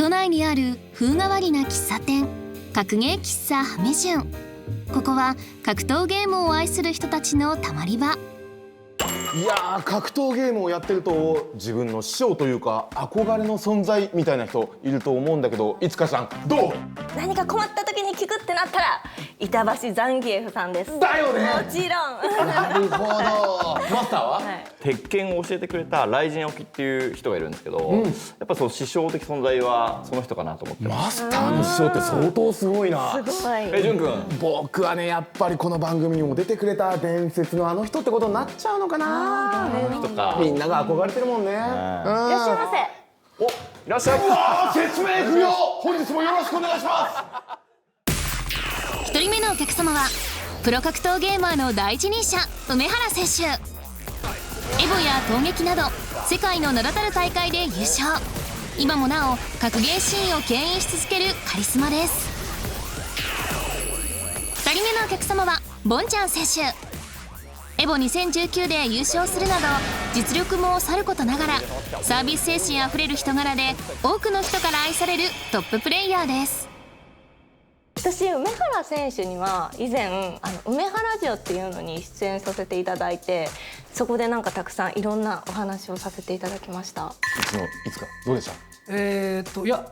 都内にある風変わりな喫茶店、格ゲー喫茶ハメジュン。ここは格闘ゲームを愛する人たちのたまり場。いやー、格闘ゲームをやってると自分の師匠というか憧れの存在みたいな人いると思うんだけど、いつかさんどう？何か困った時に聞くってなったら板橋ザンギエフさんです。だよね。もちろん。なるほど。マスターは？鉄拳を教えてくれた雷神青木っていう人がいるんですけど、やっぱその師匠的存在はその人かなと思ってます。マスターの師匠って相当すごいな。すごい。淳君、僕はね、やっぱりこの番組にも出てくれた伝説のあの人ってことになっちゃうのかな。人か。みんなが憧れてるもんね。いらっしゃいませ。お、いらっしゃい。うわー、説明不要。本日もよろしくお願いします。1人目のお客様はプロ格闘ゲーマーの第一人者、梅原選手。エボや闘撃など世界の名だたる大会で優勝。今もなお格ゲーシーンを牽引し続けるカリスマです。2人目のお客様はボンちゃん選手。エボ2019で優勝するなど実力もさることながらサービス精神あふれる人柄で多くの人から愛されるトッププレイヤーです。私梅原選手には以前梅原ジオっていうのに出演させていただいて、そこでなんかたくさんいろんなお話をさせていただきました。いつかどうでした？いや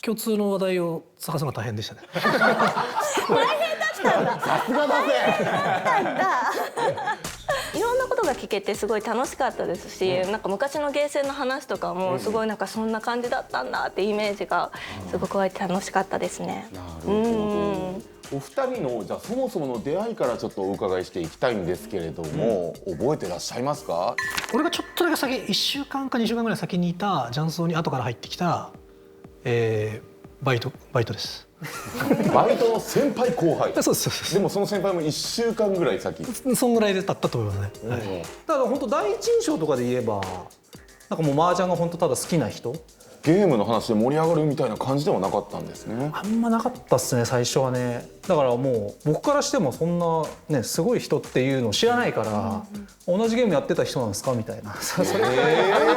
共通の話題を探すのが大変でしたね。大変だったんだ。さすがだぜ。いろんなことが聞けてすごい楽しかったですし、なんか昔のゲーセンの話とかもすごいなんかそんな感じだったんだってイメージがすごく湧いて楽しかったですね。なるほど。お二人のじゃあそもそもの出会いからちょっとお伺いしていきたいんですけれども、覚えてらっしゃいますか？俺がちょっとだけ先、1週間か2週間ぐらい先にいた雀荘に後から入ってきた、バイトです。バイトの先輩後輩。そうですでもその先輩も1週間ぐらい先。そんぐらいで経ったと思いますね。はい、だから本当第一印象とかで言えばなんかもう麻雀が本当ただ好きな人。ゲームの話で盛り上がるみたいな感じではなかったんですね。あんまなかったっすね最初はね。だからもう僕からしてもそんなねすごい人っていうのを知らないから、同じゲームやってた人なんですかみたいな。それ本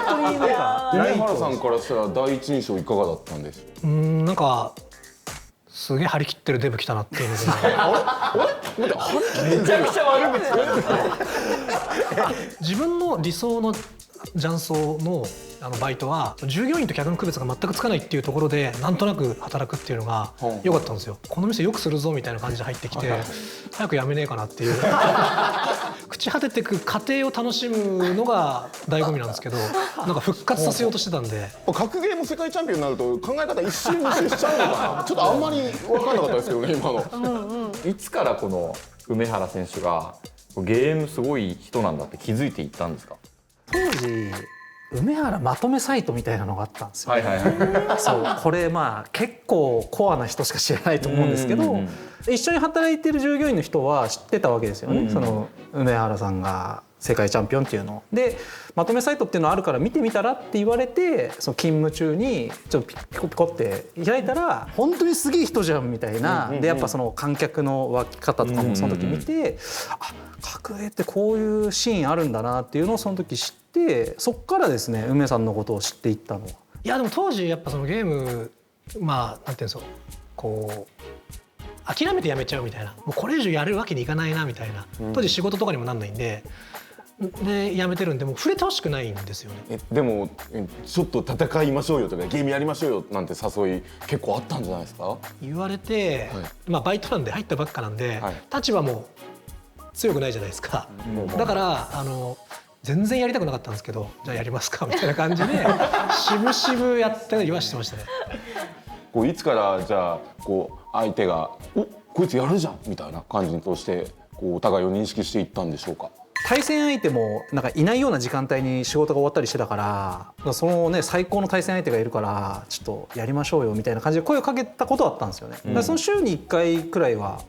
当になんか梅原さんからしたら第一印象いかがだったんですか？なんかすげえ張り切ってるデブ来たなっていうので。めちゃくちゃ悪口。自分の理想の雀荘のバイトは従業員と客の区別が全くつかないっていうところでなんとなく働くっていうのが良かったんですよ。この店よくするぞみたいな感じで入ってきて早く辞めねえかなっていう朽ち果ててく過程を楽しむのが醍醐味なんですけど、なんか復活させようとしてたんで。格ゲーム世界チャンピオンになると考え方一周無視しちゃうのかな。ちょっとあんまり分かんなかったですけどね今の。いつからこの梅原選手がゲームすごい人なんだって気づいていったんですか？当時梅原まとめサイトみたいなのがあったんですよ。はいはいはい。そうこれまあ結構コアな人しか知らないと思うんですけど、一緒に働いてる従業員の人は知ってたわけですよね。その梅原さんが世界チャンピオンっていうのでまとめサイトっていうのあるから見てみたらって言われて、その勤務中にちょっとピコピコって開いたら本当にすげえ人じゃんみたいな。でやっぱその観客の湧き方とかもその時見て、あ格ゲーってこういうシーンあるんだなっていうのをその時知って、そっからですね梅さんのことを知っていったのは。いやでも当時やっぱそのゲームまあなんていうんですか、こう諦めてやめちゃうみたいな、もうこれ以上やるわけにいかないなみたいな、当時仕事とかにもなんないんでやめてるんで、もう触れてほしくないんですよね。でもちょっと戦いましょうよとかゲームやりましょうよなんて誘い結構あったんじゃないですか？言われて、まあバイトなんで入ったばっかなんで、立場も強くないじゃないですか。だから全然やりたくなかったんですけど、じゃあやりますかみたいな感じで渋々やったりはしてましたね。こういつからじゃあこう相手がこいつやるじゃんみたいな感じとしてこうお互いを認識していったんでしょうか？対戦相手もなんかいないような時間帯に仕事が終わったりしてたから、そのね最高の対戦相手がいるからちょっとやりましょうよみたいな感じで声をかけたことはあったんですよね。だからその週に1回くらいは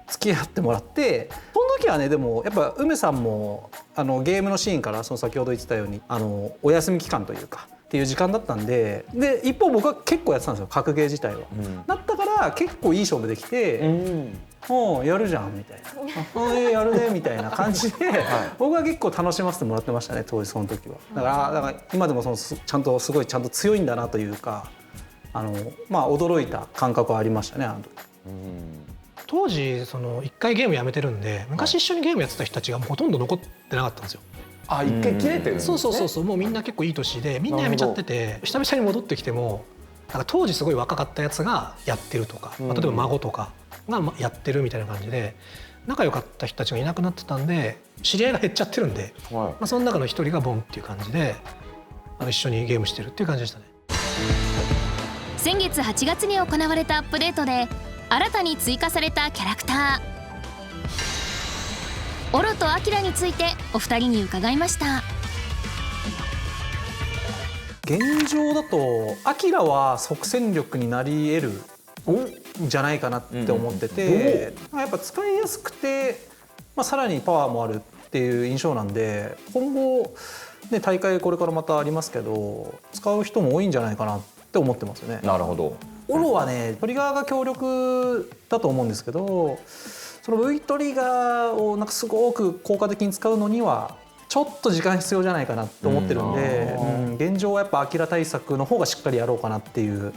付き合ってもらって、その時はねでもやっぱ梅さんもゲームのシーンからその先ほど言ってたようにお休み期間というかっていう時間だったんで、一方僕は結構やってたんですよ格ゲー自体は。だったから結構いい勝負できて、やるじゃんみたいなやるねみたいな感じで、僕は結構楽しませてもらってましたね当時その時は。だから今でもちゃんとすごいちゃんと強いんだなというか、驚いた感覚はありましたね、あの時。当時その1回ゲームやめてるんで、昔一緒にゲームやってた人たちがもうほとんど残ってなかったんですよ。あ、一回切れてるんですね。そうもうみんな結構いい年でみんなやめちゃってて、久々に戻ってきてもなんか当時すごい若かったやつがやってるとか、例えば孫とかがやってるみたいな感じで仲良かった人たちがいなくなってたんで、知り合いが減っちゃってるんで、その中の一人がボンっていう感じで一緒にゲームしてるっていう感じでしたね。先月8月に行われたアップデートで新たに追加されたキャラクターオロとアキラについてお二人に伺いました。現状だとアキラは即戦力になり得るんじゃないかなって思ってて、やっぱ使いやすくて、さらにパワーもあるっていう印象なんで、今後、ね、大会これからまたありますけど使う人も多いんじゃないかなって思ってますよね。なるほど。オロはね、トリガーが強力だと思うんですけど、その V トリガーをなんかすごく効果的に使うのにはちょっと時間必要じゃないかなと思ってるんで、現状はやっぱアキラ対策の方がしっかりやろうかなっていう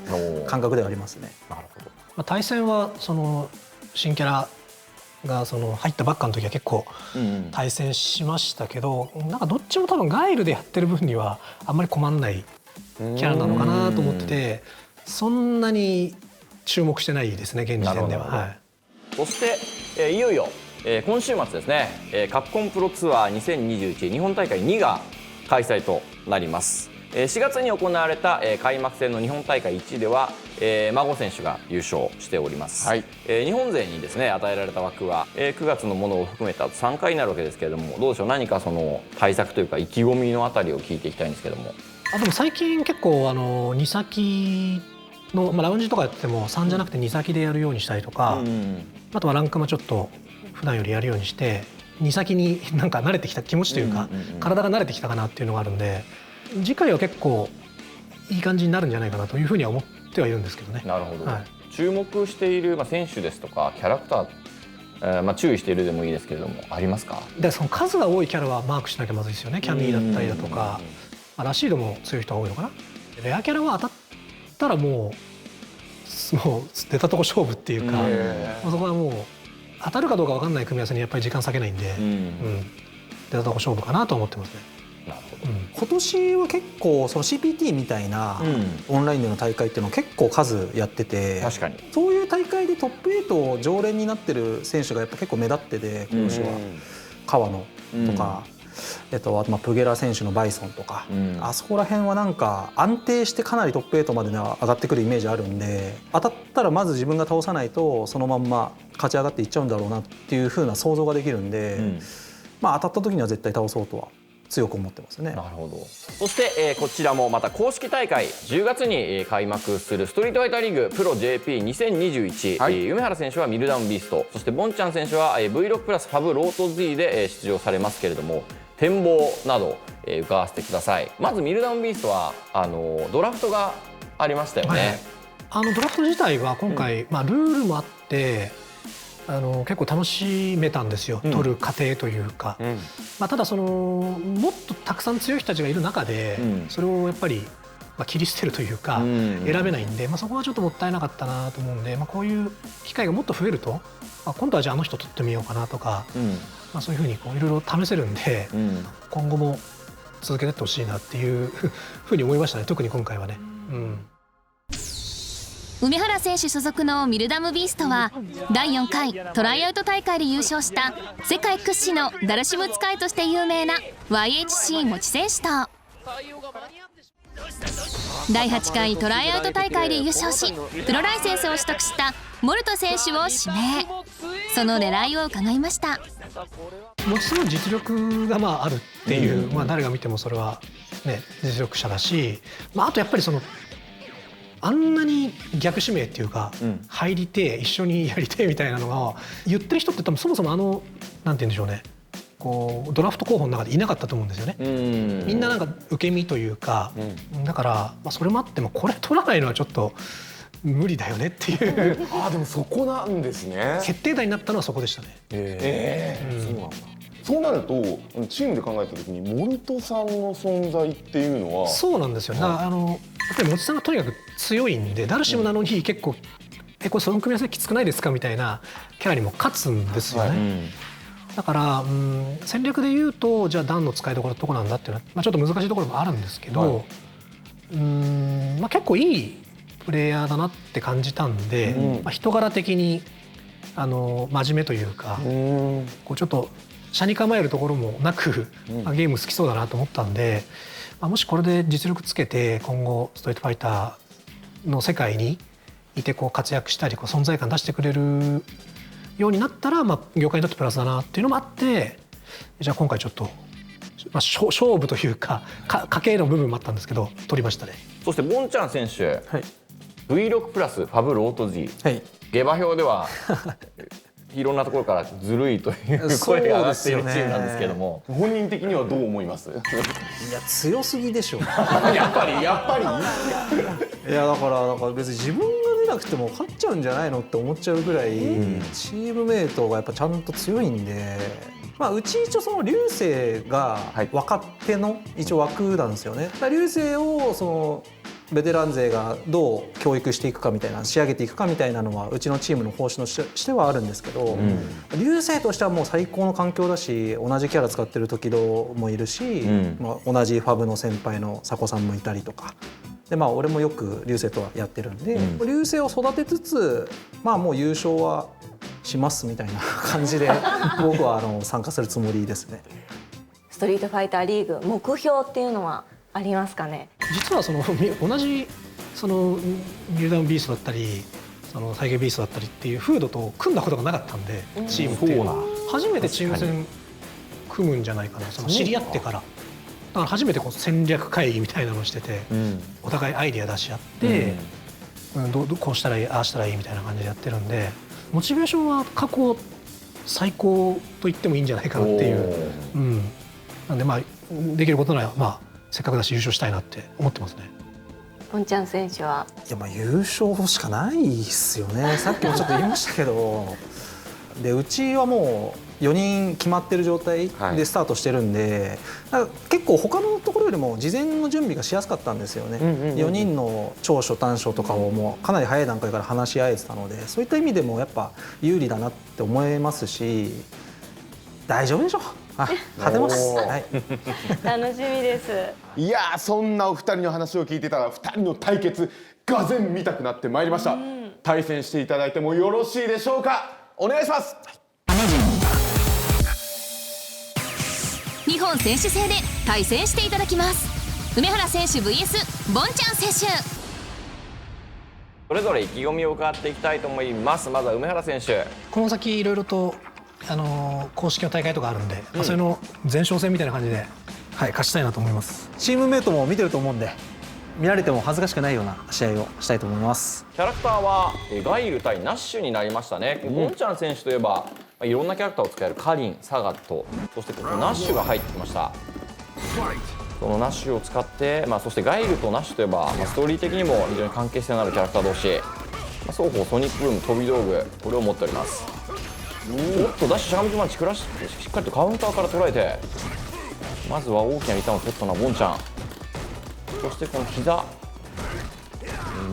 感覚ではありますね。なるほど。対戦はその新キャラがその入ったばっかの時は結構対戦しましたけど、なんかどっちも多分ガイルでやってる分にはあんまり困んないキャラなのかなと思ってて、そんなに注目してないですね、現時点では。はい、そして、いよいよ、今週末ですね、カプコンプロツアー2021日本大会2が開催となります。4月に行われた開幕戦の日本大会1では孫選手が優勝しております、はい。日本勢にですね与えられた枠は9月のものを含めた3回になるわけですけれども、どうでしょう、何かその対策というか意気込みのあたりを聞いていきたいんですけども。でも最近結構2先の、ラウンジとかやってても3じゃなくて2先でやるようにしたりとか、あとはランクもちょっと普段よりやるようにして2先になんか慣れてきた気持ちというか、体が慣れてきたかなっていうのがあるんで、次回は結構いい感じになるんじゃないかなというふうには思ってはいるんですけどね。なるほど、はい、注目している選手ですとかキャラクター、注意しているでもいいですけれどもありますか？でその数が多いキャラはマークしなきゃまずいですよね。キャミーだったりだとか、ラシードも強い人が多いのかな。レアキャラは当たったらもう出たとこ勝負っていうか、そこはもう当たるかどうか分かんない組み合わせにやっぱり時間割けないんで、出たとこ勝負かなと思ってますね。なるほど。今年は結構その CPT みたいなオンラインでの大会っていうのを結構数やってて、確かにそういう大会でトップ8常連になってる選手がやっぱ結構目立ってて、今年は川野とか、あとプゲラ選手のバイソンとか、あそこら辺はなんか安定してかなりトップ8まで上がってくるイメージあるんで、当たったらまず自分が倒さないとそのまんま勝ち上がっていっちゃうんだろうなっていう風な想像ができるんで、当たった時には絶対倒そうとは強く思ってますね。なるほど。そして、こちらもまた公式大会10月に開幕するストリートファイターリーグプロ JP2021、はい、梅原選手はミルダウンビースト、そしてボンちゃん選手は V6 プラスファブロート Z で出場されますけれども、展望など伺わせてください。まずミルダウンビーストはドラフトがありましたよね。はい、ドラフト自体は今回、ルールもあって結構楽しめたんですよ、取る過程というか、ただもっとたくさん強い人たちがいる中で、それをやっぱり、切り捨てるというか、選べないんで、そこはちょっともったいなかったなと思うんで、こういう機会がもっと増えると、今度はじゃあ人取ってみようかなとか、そういうふうにいろいろ試せるんで、今後も続けていってほしいなっていうふうに思いましたね、特に今回はね。梅原選手所属のミルダムビーストは第4回トライアウト大会で優勝した世界屈指のダルシム使いとして有名な YHC 持ち選手と第8回トライアウト大会で優勝しプロライセンスを取得したモルト選手を指名。その狙いを伺いました。もちろん実力があるっていう、誰が見てもそれは、実力者だし、あとやっぱりあんなに逆指名っていうか、入りて一緒にやりてみたいなのが言ってる人って多分そもそもなんて言うんでしょうね、ドラフト候補の中でいなかったと思うんですよね。みんななんか受け身というか、だから、それもあってもこれ取らないのはちょっと無理だよねっていうでもそこなんですね。決定打になったのはそこでしたね。そうなんだ。そうなるとチームで考えた時にモルトさんの存在っていうのはそうなんですよ。だからやっぱりモチさんがとにかく強いんで、ダルシムなのに結構これその組み合わせきつくないですかみたいなキャラにも勝つんですよね。だから戦略で言うとじゃあダンの使いどころどこなんだっていうのは、ちょっと難しいところもあるんですけど、結構いいプレイヤーだなって感じたんで、人柄的に真面目というか、こうちょっと車に構えるところもなく、ゲーム好きそうだなと思ったんで、もしこれで実力つけて今後ストリートファイターの世界にいてこう活躍したりこう存在感出してくれるようになったら、業界にとってプラスだなっていうのもあって、じゃあ今回ちょっと、勝負というか家計の部分もあったんですけど取りましたね。そしてボンちゃん選手、V6 プラスファブロート G、下馬評ではいろんなところからずるいという声が上がっているチームなんですけども、本人的にはどう思います？いや強すぎでしょやっぱりいやだから別に自分が出なくても勝っちゃうんじゃないのって思っちゃうぐらい、チームメイトがやっぱちゃんと強いんで、うち一応その流星が若手の一応枠なんですよね。流星をそのベテラン勢がどう教育していくかみたいな、仕上げていくかみたいなのはうちのチームの方針としてはあるんですけど、流星としてはもう最高の環境だし、同じキャラ使ってる時戸もいるし、同じファブの先輩の佐古さんもいたりとかで、俺もよく流星とはやってるんで、流星を育てつつもう優勝はしますみたいな感じで僕は参加するつもりですね。ストリートファイターリーグ目標っていうのはありますかね？実は同じビルダウンビーストだったり再現ビーストだったりっていうフードと組んだことがなかったんで、チームっていうのは初めてチーム戦組むんじじゃないかな。知り合ってからだから初めて戦略会議みたいなのをしてて、お互いアイディア出し合って、こうしたらいいああしたらいいみたいな感じでやってるんで、モチベーションは過去最高と言ってもいいんじゃないかなっていう、なんでできることならせっかくだし優勝したいなって思ってますね。ボンちゃん選手は、いや優勝しかないっすよね。さっきもちょっと言いましたけどでうちはもう4人決まってる状態でスタートしてるんで、結構他のところよりも事前の準備がしやすかったんですよね。4人の長所短所とかをもうかなり早い段階から話し合えてたので、そういった意味でもやっぱ有利だなって思いますし、大丈夫でしょう。勝てます。楽しみです。いやそんなお二人の話を聞いてたら2人の対決がぜん見たくなってまいりました。対戦していただいてもよろしいでしょうか？お願いします。2本選手制で対戦していただきます。梅原選手 vs ボンちゃん選手、それぞれ意気込みを伺っていきたいと思います。まずは梅原選手、この先いろいろと公式の大会とかあるんで、それの前哨戦みたいな感じで、勝ちたいなと思います。チームメイトも見てると思うんで、見られても恥ずかしくないような試合をしたいと思います。キャラクターはガイル対ナッシュになりましたね。ボンちゃん選手といえばいろんなキャラクターを使えるカリン、サガット、そしてこのナッシュが入ってきました。そのナッシュを使って、そしてガイルとナッシュといえば、ストーリー的にも非常に関係性のあるキャラクター同士、双方ソニックブーム飛び道具これを持っております。おっとダッシュしゃがみ込ましっかりとカウンターから捉えて、まずは大きなリターンを取ったのはボンちゃん。そしてこの膝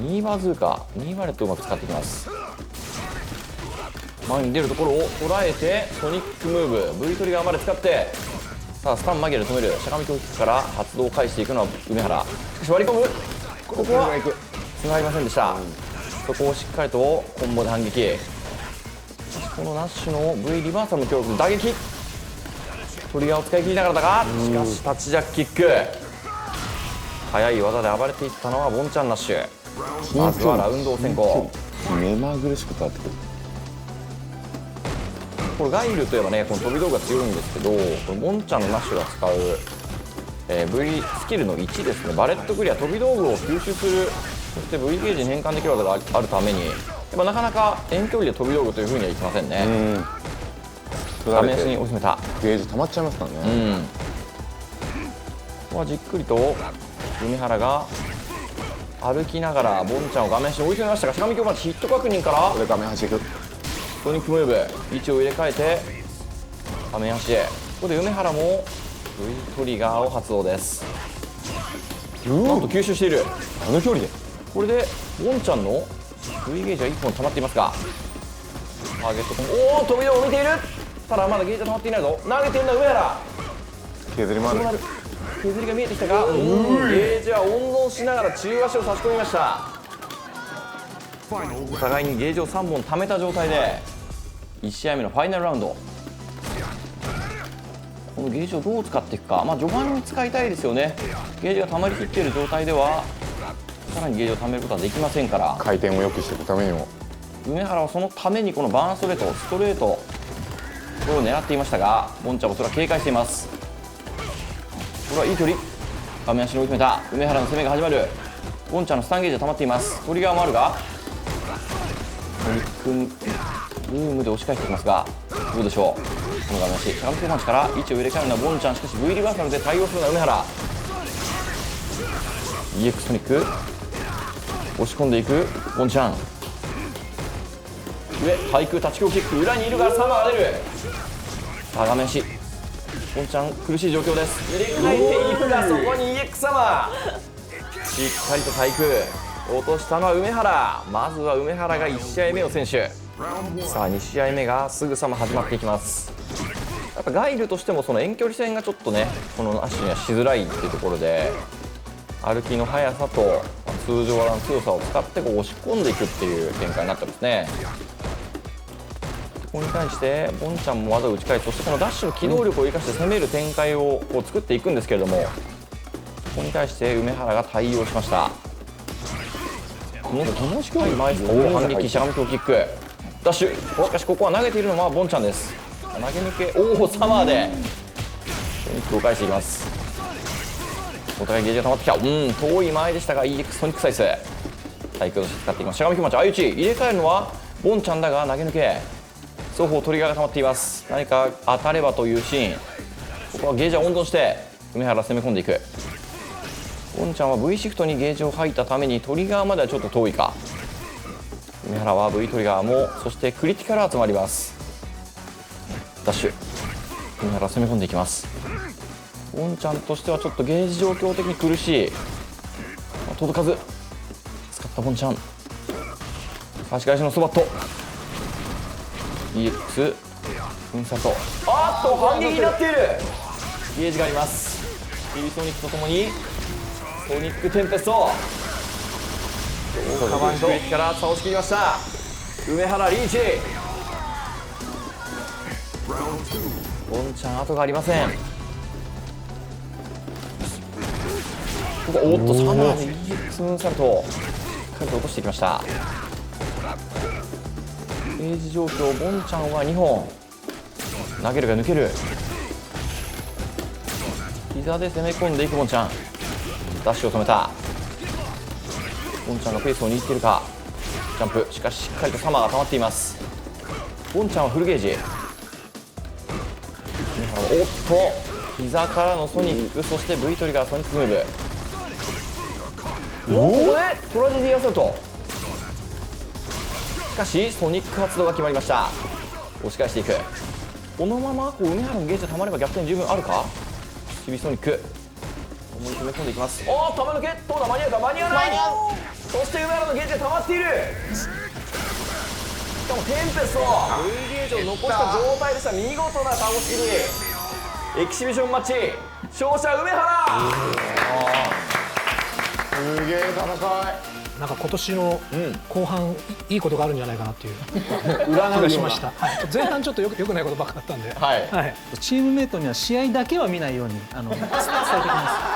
ニーバーズーカニーバレットをうまく使っていきます。前に出るところを捉えてソニックムーブ V トリガーまで使って、さあスタン紛れで止めるしゃがみキックから発動を返していくのは梅原。しかし割り込む、ここはつながりませんでした。そこをしっかりとコンボで反撃。このナッシュの V リバーサルの強力打撃、トリガーを使い切りながらだが、しかしタッチジャックキック、速い技で暴れていったのはボンちゃんナッシュ。まずはラウンドを先行。目まぐるしく変わってくる。これガイルといえばね、この飛び道具が強いんですけど、このボンちゃんのナッシュが使う、V スキルの1ですね、バレットクリア、飛び道具を吸収する、そして V ゲージに変換できる技があるために、なかなか遠距離で飛び道具というふうにはいきませんね。画面下に追い詰めた。ゲージ溜まっちゃいますからね。ここはじっくりと梅原が歩きながらボンちゃんを画面下に追い詰めましたが、しがみ強までヒット確認からこれ画面端行く。ソニックムーブ、位置を入れ替えて画面端へ。ここで梅原も V トリガーを発動です。なんと吸収している。あの距離でこれでボンちゃんの V ゲージは1本溜まっていますが、ターゲットおお飛び道を見ている。ただまだゲージは溜まっていないぞ。投げてるんだ上原。削りもある。削りが見えてきたが、ゲージは温存しながら中足を差し込みました。お互いにゲージを3本溜めた状態で1試合目のファイナルラウンド。このゲージをどう使っていくか、序盤に使いたいですよね。ゲージが溜まりきっている状態ではさらにゲージを溜めることはできませんから、回転を良くしていくためにも梅原はそのためにこのバーンストレート、ストレートこれを狙っていましたが、ボンちゃんもそれは警戒しています。これはいい距離、画面足に追い詰めた梅原の攻めが始まる。ボンちゃんのスタンゲージが溜まっています。トリガーもあるがトニックルームで押し返してきますが、どうでしょう。この画面足しゃがみパンチから位置を入れ替えるのはボンちゃん。しかし V リバーサルで対応するのは梅原。 EX トニック押し込んでいくボンちゃん。上対空立ち強キック、裏にいるがサマーが出る。さあ画面足ボンちゃん苦しい状況です。入れ替えていくがそこに EX サマーしっかりと対空落としたのは梅原。まずは梅原が1試合目を選手。さあ2試合目がすぐさま始まっていきます。やっぱガイルとしてもその遠距離戦がちょっとねこの足にはしづらいっていうところで、歩きの速さと通常技の強さを使ってこう押し込んでいくっていう展開になってますね。ここに対してボンちゃんも技を打ち返す。そしてこのダッシュの機動力を生かして攻める展開をこう作っていくんですけれども、ここに対して梅原が対応しました。この楽しくない前反撃しゃがみ強キックダッシュ。しかしここは投げているのはボンちゃんです。投げ抜けおおサマーでトニックを返していきます。お互いゲージが溜まってきた。遠い前でしたが EX トニックサイズ対空として使っていきます。しゃがみ強マッチ相打ち入れ替えるのはボンちゃんだが投げ抜け、双方トリガーが溜まっています。何か当たればというシーン。ここはゲージは温存して梅原攻め込んでいく。ボンちゃんは V シフトにゲージを吐いたためにトリガーまではちょっと遠いか。梅原は V トリガーもそしてクリティカルアーツもあります。ダッシュ梅原攻め込んでいきます。ボンちゃんとしてはちょっとゲージ状況的に苦しい。届かず使ったボンちゃん。差し返しのスバット EX インサート。反撃になっている。ゲージがあります。ビビソニックとともにソニックテンペストカバンクリティカルアーツ倒し切りました。梅原リーチ。ボンちゃん後がありません。ここおっとサマーで EX ムーンサルトしっかりと落としてきました。ゲージ状況ボンちゃんは2本投げるが抜ける。膝で攻め込んでいくボンちゃん。ダッシュを止めた。ボンちゃんがペースを握っているか。ジャンプしかししっかりとサマーが溜まっています。ボンちゃんはフルゲージ。おっと膝からのソニック、そして V トリガーソニックムーブ。ここでトラジェディアセット。しかしソニック発動が決まりました。押し返していく。このままこう梅原のゲージが溜まれば逆転十分あるか。チビソニック思い詰め込んでいきます。おお玉抜けどうだ、間に合うか。間に合わない。そして梅原のゲージが溜まっている。しかもテンペスト V ゲージを残した状態でした。見事な倒し切り。エキシビションマッチ勝者梅原。すげえ戦い。なんか今年の後半いいことがあるんじゃないかなっていう占う気がしました。前半ちょっとよくないことばっかだったんで、はいチームメイトには試合だけは見ないように伝えておきま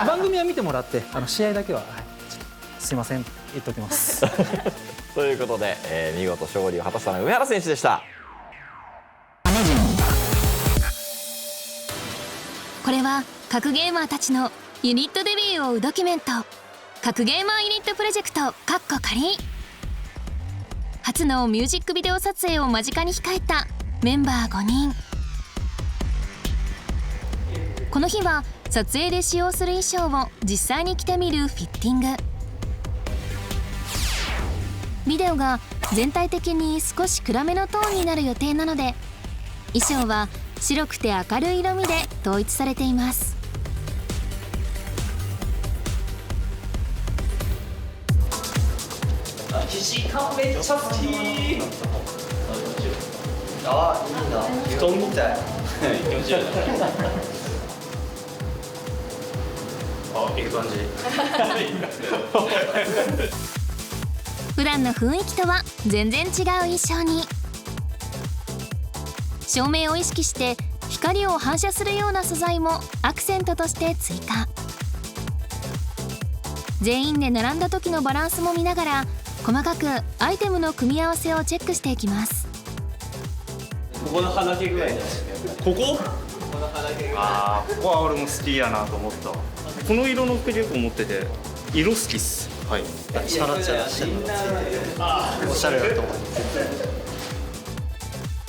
す。番組は見てもらって試合だけは、ちょっとすいません言っておきますということで、見事勝利を果たしたのは梅原選手でした。これは格ゲーマーたちのユニットデビューを追うドキュメント、格ゲーマーユニットプロジェクト仮。初のミュージックビデオ撮影を間近に控えたメンバー5人。この日は撮影で使用する衣装を実際に着てみるフィッティング。ビデオが全体的に少し暗めのトーンになる予定なので、衣装は白くて明るい色味で統一されています。岸川めっちゃ好き。あ、いいな。布団みたい。気持ちいい。あ、いい感じ。普段の雰囲気とは全然違う印象に。照明を意識して光を反射するような素材もアクセントとして追加。全員で並んだ時のバランスも見ながら細かくアイテムの組み合わせをチェックしていきます。ここの花毛具合じゃないですか。ここ？この花毛具合。ああ、ここは俺も好きやなと思った。この色の服結構持ってて色好きっす。はい。チャラチャラしてるのがついてておしゃれだと思います。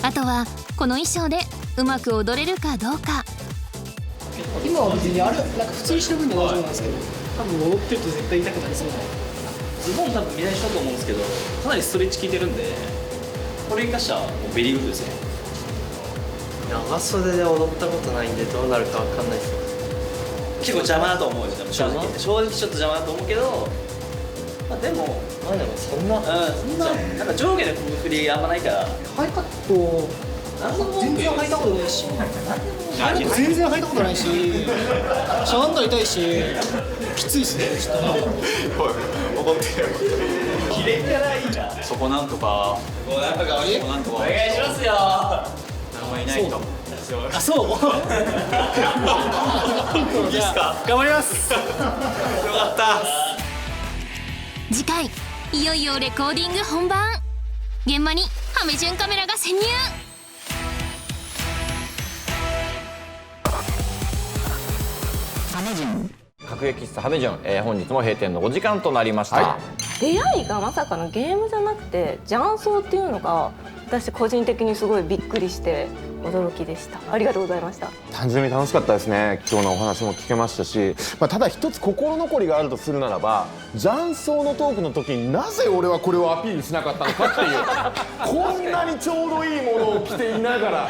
あとはこの衣装でうまく踊れるかどうか。今は別にあれなんか普通にしてる分には大丈夫なんですけど、多分踊ってると絶対痛くなりそうな。ズボン多分見ない人だと思うんですけど、かなりストレッチ効いてるんで、これ生かしたらもうベリーグッドですね。長袖で踊ったことないんでどうなるかわかんないです。結構邪魔だと思うし、正直ちょっと邪魔だと思うけど、まあでもまあでもそんななんか上下で振りあんまないから。ハイカット全然履いたことないし、全然履いたことないし、しゃがんだら痛いし、きついっすね。ちょっと怒ってる。キレキャラいいな。そこなんとか。そこなんとかお願いしますよ。誰もいないと。あ、そう。いいですか。頑張ります。よかった。次回いよいよレコーディング本番。現場にハメジュンカメラが潜入。各駅室ハメジュン、本日も閉店のお時間となりました、は出会いがまさかのゲームじゃなくて雀荘っていうのが私個人的にすごいびっくりして驚きでした。ありがとうございました。単純に楽しかったですね。貴重なお話も聞けましたし、ただ一つ心残りがあるとするならば、雀荘のトークの時になぜ俺はこれをアピールしなかったのかっていうこんなにちょうどいいものを着ていながら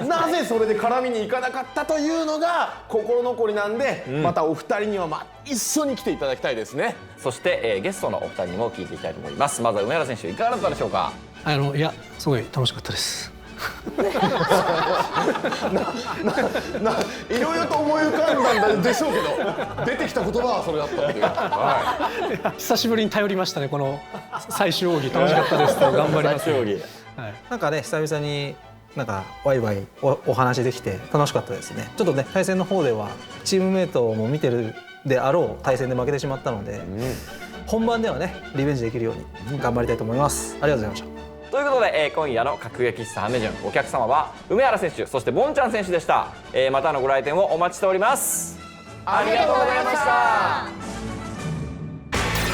なぜそれで絡みに行かなかったというのが心残りなんで、またお二人には一緒に来ていただきたいですね。そして、ゲストのお二人にも聞いていきたいと思います。まずは梅原選手いかがだったでしょうか。いやすごい楽しかったです。いろいろと思い浮かんだんでしょうけど出てきた言葉はそれだったっていう、久しぶりに頼りましたね。この最終奥義楽しかったですと頑張ります、なんかね久々になんかワイワイ お話できて楽しかったですね。ちょっとね対戦の方ではチームメイトも見てるであろう対戦で負けてしまったので、本番ではねリベンジできるように頑張りたいと思います。ありがとうございました。ということで、今夜の各駅室ハメジュン、お客様は梅原選手、そしてボンちゃん選手でした。またのご来店をお待ちしております。ありがとうございました。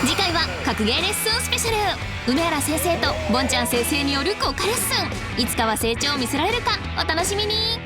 次回は格ゲーレッスンスペシャル。梅原先生とボンちゃん先生による国家レッスン。いつかは成長を見せられるかお楽しみに。